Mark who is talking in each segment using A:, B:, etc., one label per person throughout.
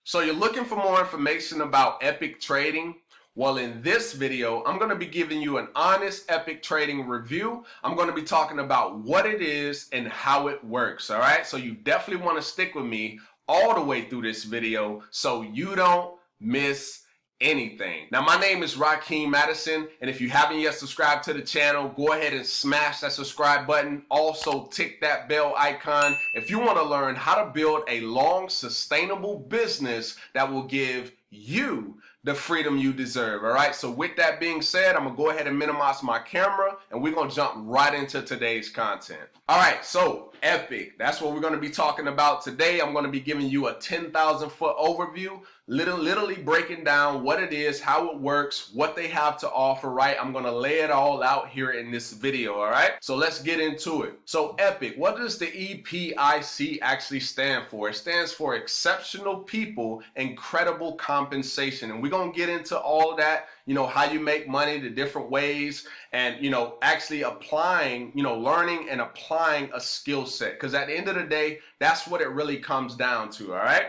A: So you're looking for more information about Epic trading? Well, in this video, I'm going to be giving you an honest Epic trading review. I'm going to be talking about what it is and how it works, all right? So you definitely want to stick with me all the way through this video so you don't miss anything. Now, my name is Rakeem Madison, and if you haven't yet subscribed to the channel, go ahead and smash that subscribe button. Also, tick that bell icon if you want to learn how to build a long, sustainable business that will give you the freedom you deserve. All right, so with that being said, I'm gonna go ahead and minimize my camera and we're gonna jump right into today's content. All right, so Epic, that's what we're gonna be talking about today. I'm gonna be giving you a 10,000 foot overview, literally breaking down what it is, how it works, what they have to offer, right? I'm gonna lay it all out here in this video, all right? So let's get into it. So Epic, what does the EPIC actually stand for? It stands for Exceptional People, Incredible Compensation. And we're gonna get into all of that, you know, how you make money, the different ways, and, you know, actually applying, you know, learning and applying a skill set. Because at the end of the day, that's what it really comes down to, all right?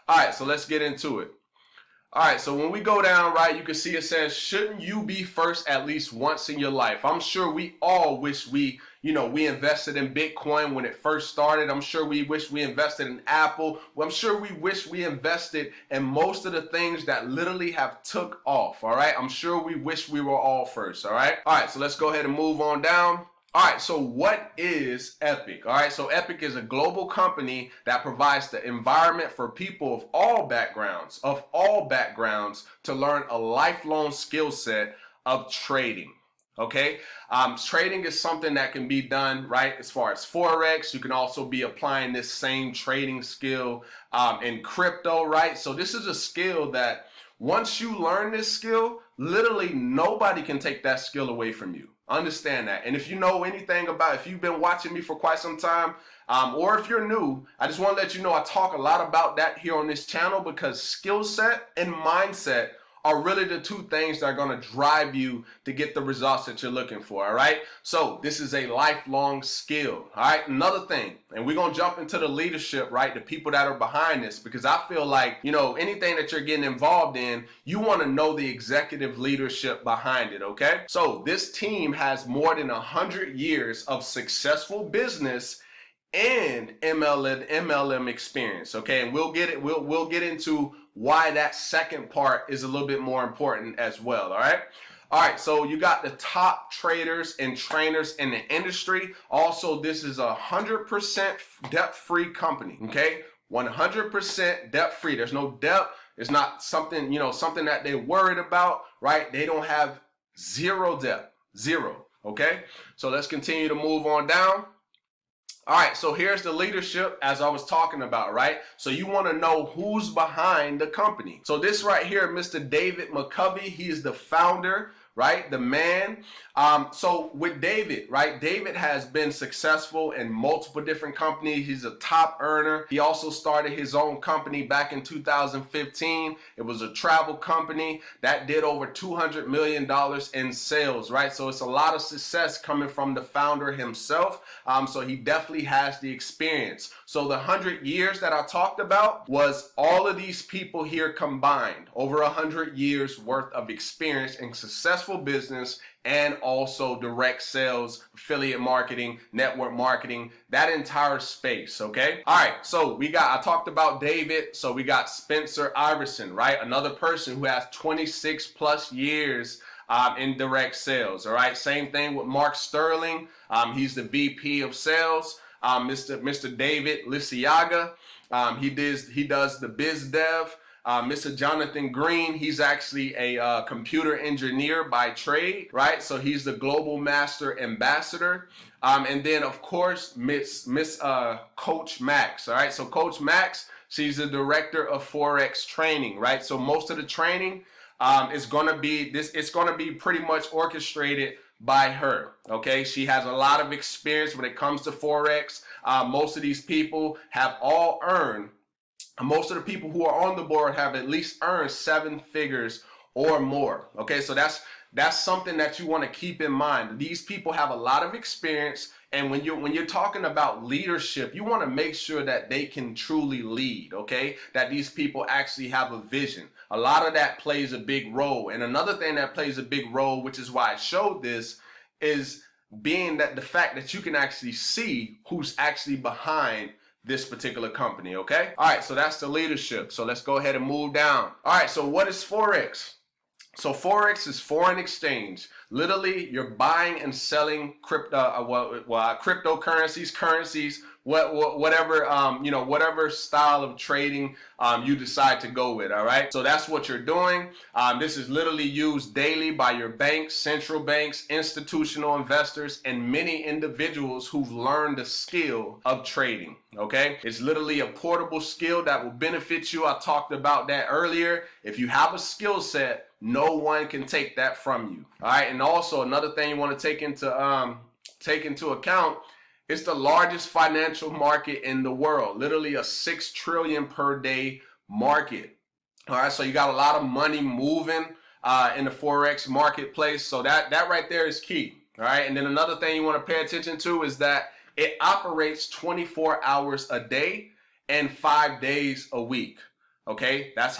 A: All right, so let's get into it. All right, so when we go down, right, you can see it says, shouldn't you be first at least once in your life? I'm sure we all wish we invested in Bitcoin when it first started. I'm sure we wish we invested in Apple. Well, I'm sure we wish we invested in most of the things that literally have took off, all right? I'm sure we wish we were all first, all right? All right, so let's go ahead and move on down. All right, so what is Epic? All right, so Epic is a global company that provides the environment for people of all backgrounds to learn a lifelong skill set of trading. Okay, trading is something that can be done, right, as far as Forex. You can also be applying this same trading skill in crypto, right? So this is a skill that once you learn this skill, literally nobody can take that skill away from you. Understand that. And if you know anything about, if you've been watching me for quite some time, or if you're new, I just want to let you know I talk a lot about that here on this channel, because skill set and mindset are really the two things that are going to drive you to get the results that you're looking for, all right? So this is a lifelong skill, all right? Another thing, and we're going to jump into the leadership, right? The people that are behind this, because I feel like, you know, anything that you're getting involved in, you want to know the executive leadership behind it, okay? So this team has more than 100 years of successful business and MLM experience, okay? And we'll get into why that second part is a little bit more important as well, all right? All right, so you got the top traders and trainers in the industry. Also, this is a 100% debt-free company, okay? 100% debt-free. There's no debt. It's not something, you know, something that they're worried about, right? They don't have zero debt, zero, okay? So let's continue to move on down. All right, so here's the leadership as I was talking about, right? So you want to know who's behind the company. So this right here, Mr. David McCovey, he is the founder, right? The man. So with David, right? David has been successful in multiple different companies. He's a top earner. He also started his own company back in 2015. It was a travel company that did over $200 million in sales, right? So it's a lot of success coming from the founder himself. So he definitely has the experience. So the 100 years that I talked about was all of these people here combined, over 100 years worth of experience in successful business and also direct sales, affiliate marketing, network marketing, that entire space, okay? All right, so I talked about David, so we got Spencer Iverson, right? Another person who has 26 plus years in direct sales, all right? Same thing with Mark Sterling. He's the VP of sales. Mr. David Lisiaga, he does the biz dev. Mr. Jonathan Green, he's actually a computer engineer by trade, right? So he's the global master ambassador. And then of course, Miss Coach Max, all right? So Coach Max, she's the director of Forex training, right? So most of the training is gonna be it's gonna be pretty much orchestrated by her, okay? She has a lot of experience when it comes to Forex. Most of these people have all earned, most of the people who are on the board have at least earned 7 figures or more, okay? So that's that's something that you want to keep in mind. These people have a lot of experience, and when you're talking about leadership, you want to make sure that they can truly lead, okay? That these people actually have a vision. A lot of that plays a big role. And another thing that plays a big role, which is why I showed this, is being that the fact that you can actually see who's actually behind this particular company, okay? All right, so that's the leadership. So let's go ahead and move down. All right, so what is Forex? So Forex is foreign exchange. Literally, you're buying and selling cryptocurrencies, currencies, whatever whatever style of trading you decide to go with. All right. So that's what you're doing. This is literally used daily by your banks, central banks, institutional investors, and many individuals who've learned the skill of trading. Okay. It's literally a portable skill that will benefit you. I talked about that earlier. If you have a skill set, no one can take that from you. All right. And also another thing you want to take into account, it's the largest financial market in the world, literally a 6 trillion per day market. All right. So you got a lot of money moving in the Forex marketplace. So that right there is key. All right. And then another thing you want to pay attention to is that it operates 24 hours a day and 5 days a week. Okay, that's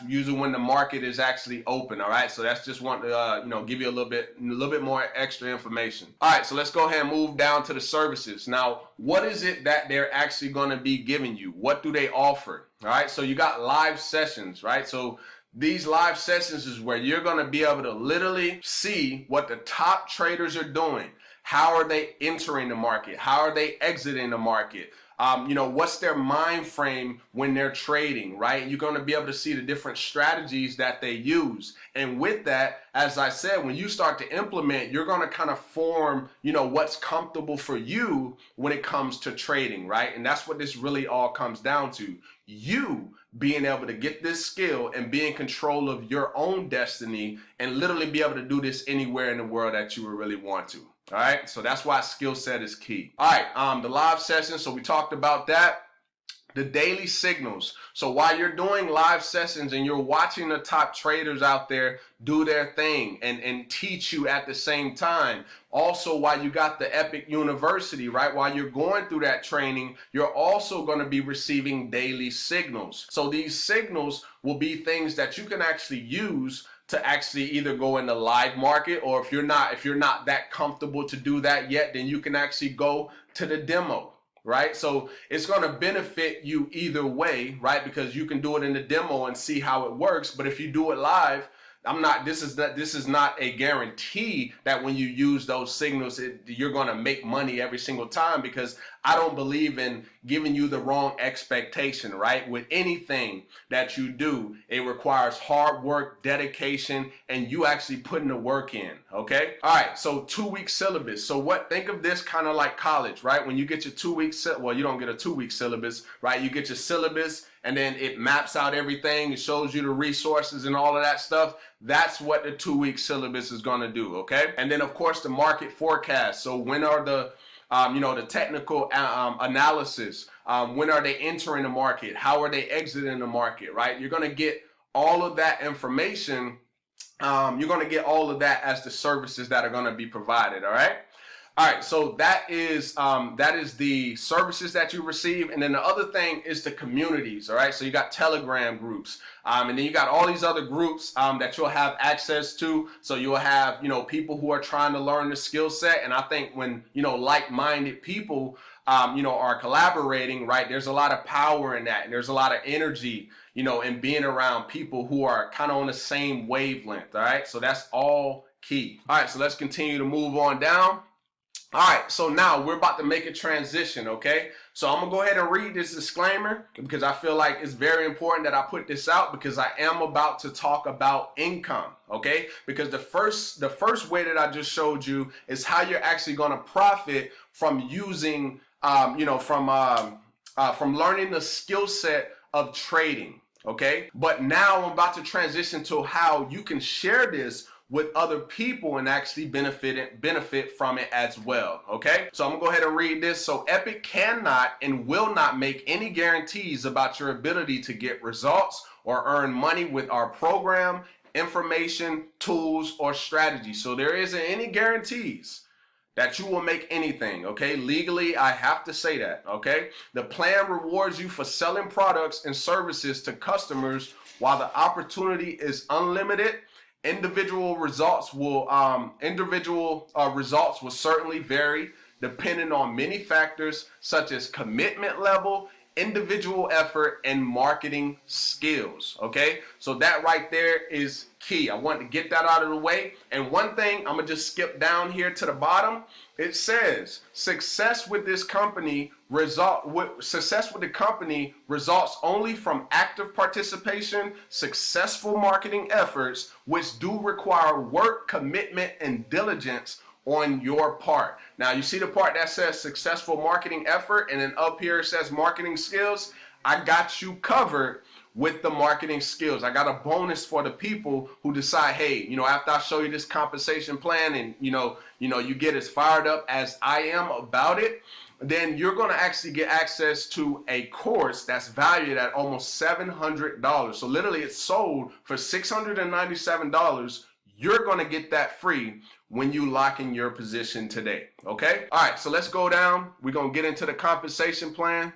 A: usually when the market is actually open. All right, so that's just want to give you a little bit more extra information. All right, so let's go ahead and move down to the services. Now, what is it that they're actually going to be giving you? What do they offer? All right, so you got live sessions, right? So these live sessions is where you're going to be able to literally see what the top traders are doing. How are they entering the market? How are they exiting the market? What's their mind frame when they're trading, right? You're going to be able to see the different strategies that they use. And with that, as I said, when you start to implement, you're going to kind of form, what's comfortable for you when it comes to trading, right? And that's what this really all comes down to. You being able to get this skill and be in control of your own destiny and literally be able to do this anywhere in the world that you would really want to. All right, so that's why skill set is key. All right, the live sessions, so we talked about that. The daily signals. So while you're doing live sessions and you're watching the top traders out there do their thing and teach you at the same time, also while you got the Epic University, right? While you're going through that training, you're also going to be receiving daily signals. So these signals will be things that you can actually use to actually either go in the live market, or if you're not that comfortable to do that yet, then you can actually go to the demo, right? So it's going to benefit you either way, right? Because you can do it in the demo and see how it works. But if you do it live, this is not a guarantee that when you use those signals, you're going to make money every single time, because I don't believe in giving you the wrong expectation, right? With anything that you do, it requires hard work, dedication, and you actually putting the work in, okay? All right, so 2-week syllabus. So think of this kind of like college, right? When you get your 2-week, you don't get a 2-week syllabus, right? You get your syllabus, and then it maps out everything. It shows you the resources and all of that stuff. That's what the 2-week syllabus is going to do, okay? And then, of course, the market forecast. So when are the technical analysis, when are they entering the market? How are they exiting the market, right? You're going to get all of that information. You're going to get all of that as the services that are going to be provided, all right? All right, so that is the services that you receive. And then the other thing is the communities, all right? So you got Telegram groups, and then you got all these other groups that you'll have access to. So you'll have, people who are trying to learn the skill set. And I think when, like-minded people, are collaborating, right, there's a lot of power in that. And there's a lot of energy, in being around people who are kind of on the same wavelength, all right? So that's all key. All right, so let's continue to move on down. All right, so now we're about to make a transition, okay? So I'm gonna go ahead and read this disclaimer because I feel like it's very important that I put this out, because I am about to talk about income, okay? Because the first way that I just showed you is how you're actually gonna profit from using, from learning the skill set of trading, okay? But now I'm about to transition to how you can share this with other people and actually benefit from it as well, okay? So I'm gonna go ahead and read this. So Epic cannot and will not make any guarantees about your ability to get results or earn money with our program information, tools, or strategy. So there isn't any guarantees that you will make anything, okay? Legally, I have to say that, okay? The plan rewards you for selling products and services to customers while the opportunity is unlimited. Individual results will certainly vary depending on many factors such as commitment level, individual effort, and marketing skills. Okay, so that right there is key. I want to get that out of the way. And one thing, I'm gonna just skip down here to the bottom. It says success with the company results only from active participation, successful marketing efforts, which do require work, commitment, and diligence on your part. Now you see the part that says successful marketing effort, and then up here it says marketing skills. I got you covered with the marketing skills. I got a bonus for the people who decide, hey, after I show you this compensation plan and you get as fired up as I am about it, then you're going to actually get access to a course that's valued at almost $700. So literally it's sold for $697. You're going to get that free when you lock in your position today. Okay. All right. So let's go down. We're going to get into the compensation plan.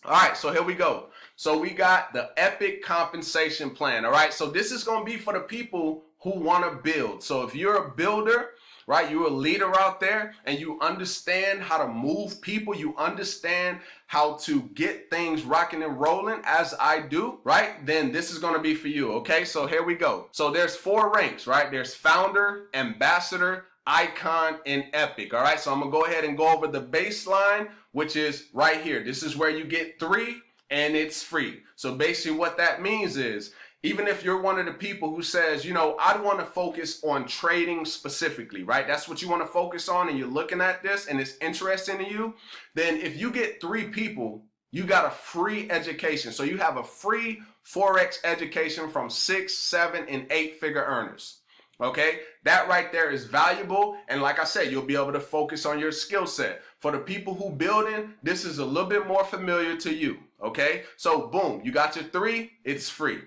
A: All right. So here we go. So we got the epic compensation plan. All right. So this is going to be for the people who want to build. So if you're a builder, right, you're a leader out there and you understand how to move people, you understand how to get things rocking and rolling as I do, right, then this is going to be for you. Okay, so here we go. So there's 4 ranks, right? There's founder, ambassador, icon, and epic. All right, so I'm gonna go ahead and go over the baseline, which is right here. This is where you get 3 and it's free. So basically what that means is, even if you're one of the people who says, I want to focus on trading specifically, right? That's what you want to focus on, and you're looking at this and it's interesting to you, then if you get 3 people, you got a free education. So you have a free Forex education from 6, 7, and 8-figure earners. Okay, that right there is valuable. And like I said, you'll be able to focus on your skill set. For the people who building, this is a little bit more familiar to you. Okay, so boom, you got your 3, it's free.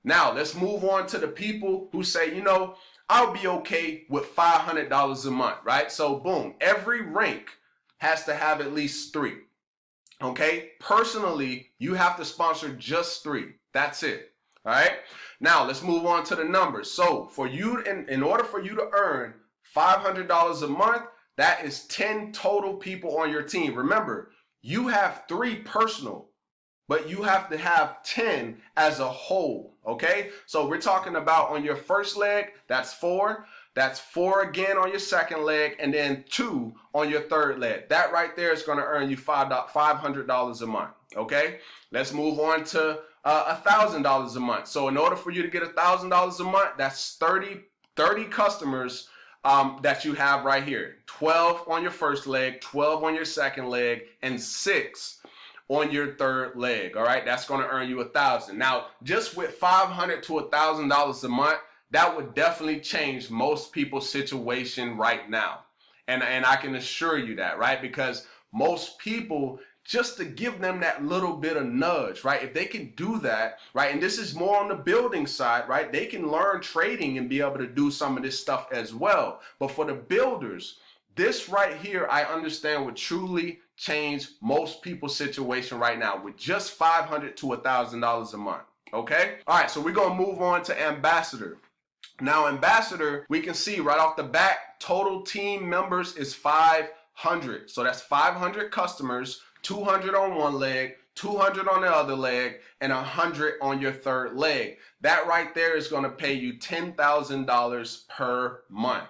A: Now let's move on to the people who say, I'll be okay with $500 a month, right? So boom, every rank has to have at least 3. Okay, personally, you have to sponsor just 3. That's it. All right. Now let's move on to the numbers. So for you, in order for you to earn $500 a month, that is 10 total people on your team. Remember, you have 3 personal, but you have to have 10 as a whole. Okay, so we're talking about on your first leg, that's 4. That's 4 again on your second leg, and then 2 on your third leg. That right there is going to earn you $500 a month. Okay, let's move on to $1,000 a month. So in order for you to get $1,000 a month, that's 30 customers that you have right here. 12 on your first leg, 12 on your second leg, and 6 on your third leg. All right, that's going to earn you $1,000. Now, just with $500 to $1,000 a month, that would definitely change most people's situation right now. And I can assure you that, right? Because most people, just to give them that little bit of nudge, right? If they can do that, right? And this is more on the building side, right? They can learn trading and be able to do some of this stuff as well. But for the builders, this right here, I understand would truly change most people's situation right now with just $500 to $1,000 a month. Okay. All right. So we're going to move on to ambassador. Now, ambassador, we can see right off the bat, total team members is 500. So that's 500 customers, 200 on one leg, 200 on the other leg, and 100 on your third leg. That right there is going to pay you $10,000 per month.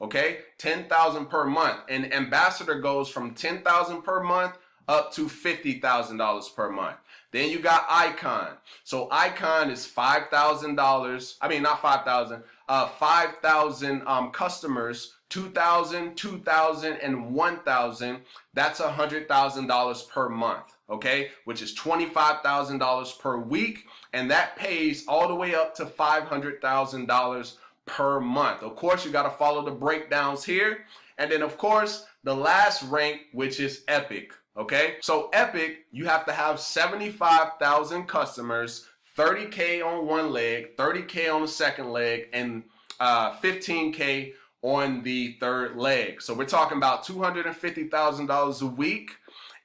A: Okay, $10,000 per month. And ambassador goes from $10,000 per month up to $50,000 per month. Then you got icon. So icon is $5,000. I mean, not 5,000. 5,000 customers, 2,000, 2,000, and 1,000. That's $100,000 per month. Okay, which is $25,000 per week, and that pays all the way up to $500,000 per month. Of course, you got to follow the breakdowns here. And then, of course, the last rank, which is epic. Okay, so epic, you have to have 75,000 customers, 30K on one leg, 30K on the second leg, and 15K on the third leg. So we're talking about $250,000 a week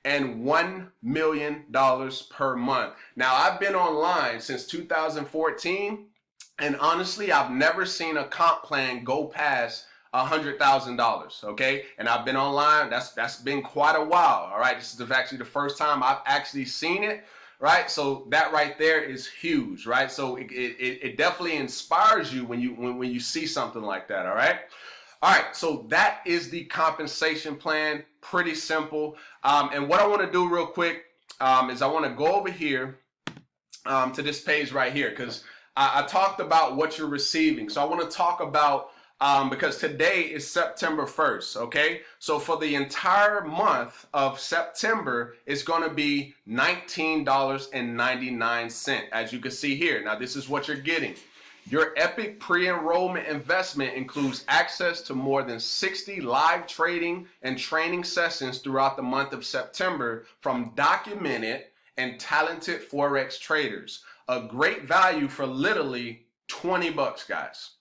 A: and $1 million per month. Now, I've been online since 2014, and honestly, I've never seen a comp plan go past $100,000, okay? And I've been online, that's been quite a while, all right? This is actually the first time I've actually seen it, right? So that right there is huge, right? So it definitely inspires you when you see something like that, all right? All right, so that is the compensation plan. Pretty simple. And what I want to do real quick is I want to go over here to this page right here, because I talked about what you're receiving. So I want to talk about, because today is September 1st, okay? So for the entire month of September, it's going to be $19.99, as you can see here. Now, this is what you're getting. Your Epic pre-enrollment investment includes access to more than 60 live trading and training sessions throughout the month of September from documented and talented Forex traders. A great value for literally 20 bucks, guys.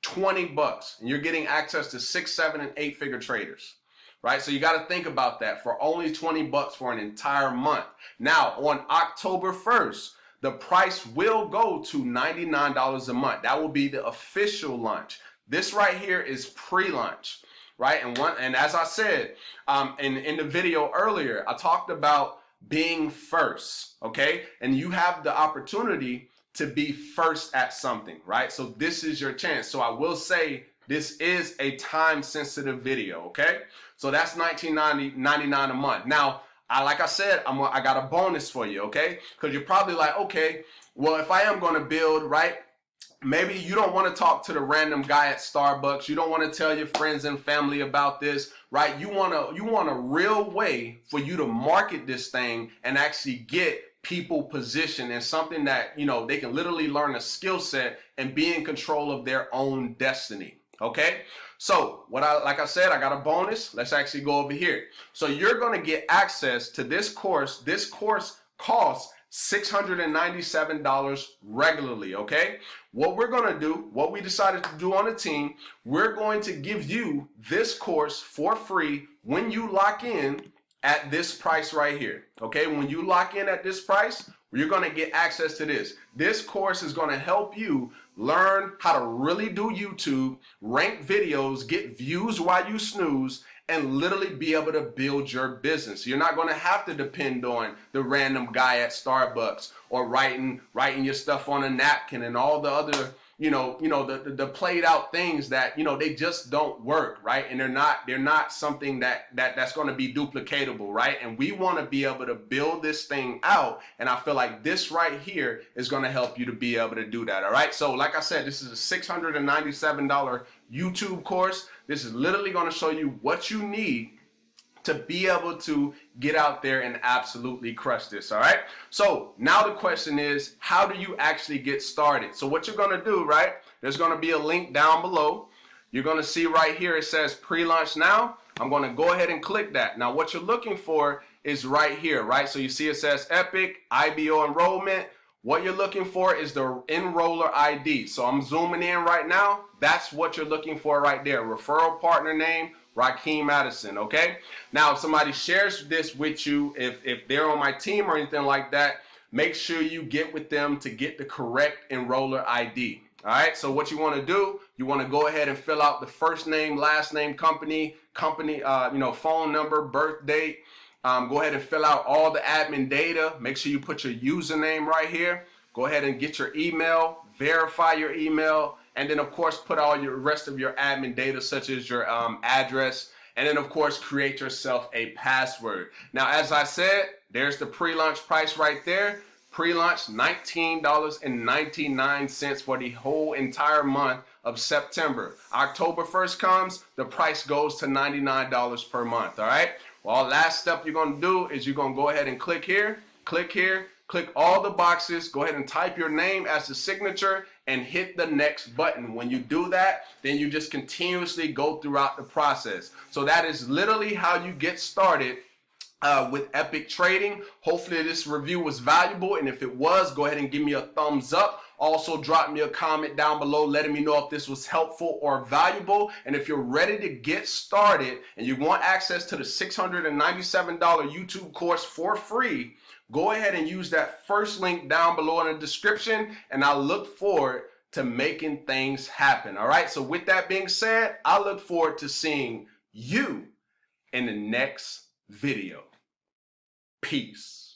A: 20 bucks. And you're getting access to 6, 7, and 8-figure traders, right? So you got to think about that for only 20 bucks for an entire month. Now, on October 1st, the price will go to $99 a month. That will be the official launch. This right here is pre-launch, right? And as I said in the video earlier, I talked about being first, okay? And you have the opportunity to be first at something, right? So this is your chance. So I will say this is a time-sensitive video, okay? So that's $19.99 a month. Now, like I said, I got a bonus for you, okay? Because you're probably like, okay, well, if I am going to build, right, maybe you don't want to talk to the random guy at Starbucks. You don't want to tell your friends and family about this, right? You want a real way for you to market this thing and actually get people positioned in something that, you know, they can literally learn a skill set and be in control of their own destiny, okay? So like I said, I got a bonus. Let's actually go over here. So you're going to get access to this course. This course costs $697 regularly, okay? What we're going to do, what we decided to do on the team, we're going to give you this course for free when you lock in at this price right here, okay? When you lock in at this price, you're going to get access to this. This course is going to help you learn how to really do YouTube, rank videos, get views while you snooze, and literally be able to build your business. You're not going to have to depend on the random guy at Starbucks or writing your stuff on a napkin and all the other, the played out things that, they just don't work, right? And they're not something that's going to be duplicatable, right? And we want to be able to build this thing out. And I feel like this right here is going to help you to be able to do that. All right. So like I said, this is a $697 YouTube course. This is literally going to show you what you need to be able to get out there and absolutely crush this, all right? So now the question is, how do you actually get started? So what you're going to do, right, there's going to be a link down below. You're going to see right here, it says pre-launch now. I'm going to go ahead and click that. Now what you're looking for is right here, right? So you see it says Epic, IBO enrollment. What you're looking for is the enroller ID. So I'm zooming in right now. That's what you're looking for right there. Referral partner name, Raheem Madison, okay? Now, if somebody shares this with you, if they're on my team or anything like that, make sure you get with them to get the correct enroller ID, all right? So what you want to do, you want to go ahead and fill out the first name, last name, company, phone number, birth date. Go ahead and fill out all the admin data. Make sure you put your username right here. Go ahead and get your email, verify your email, and then of course put all your rest of your admin data such as your address, and then of course create yourself a password. Now as I said, there's the pre-launch price right there. Pre-launch $19.99 for the whole entire month of September. October 1st comes, the price goes to $99 per month, all right? Well, last step you're going to do is you're going to go ahead and click here, click all the boxes, go ahead and type your name as the signature and hit the next button. When you do that, then you just continuously go throughout the process. So that is literally how you get started with Epic Trading. Hopefully this review was valuable, and if it was, go ahead and give me a thumbs up. Also drop me a comment down below letting me know if this was helpful or valuable. And if you're ready to get started and you want access to the $697 YouTube course for free, go ahead and use that first link down below in the description, and I look forward to making things happen. All right, so with that being said, I look forward to seeing you in the next video. Peace.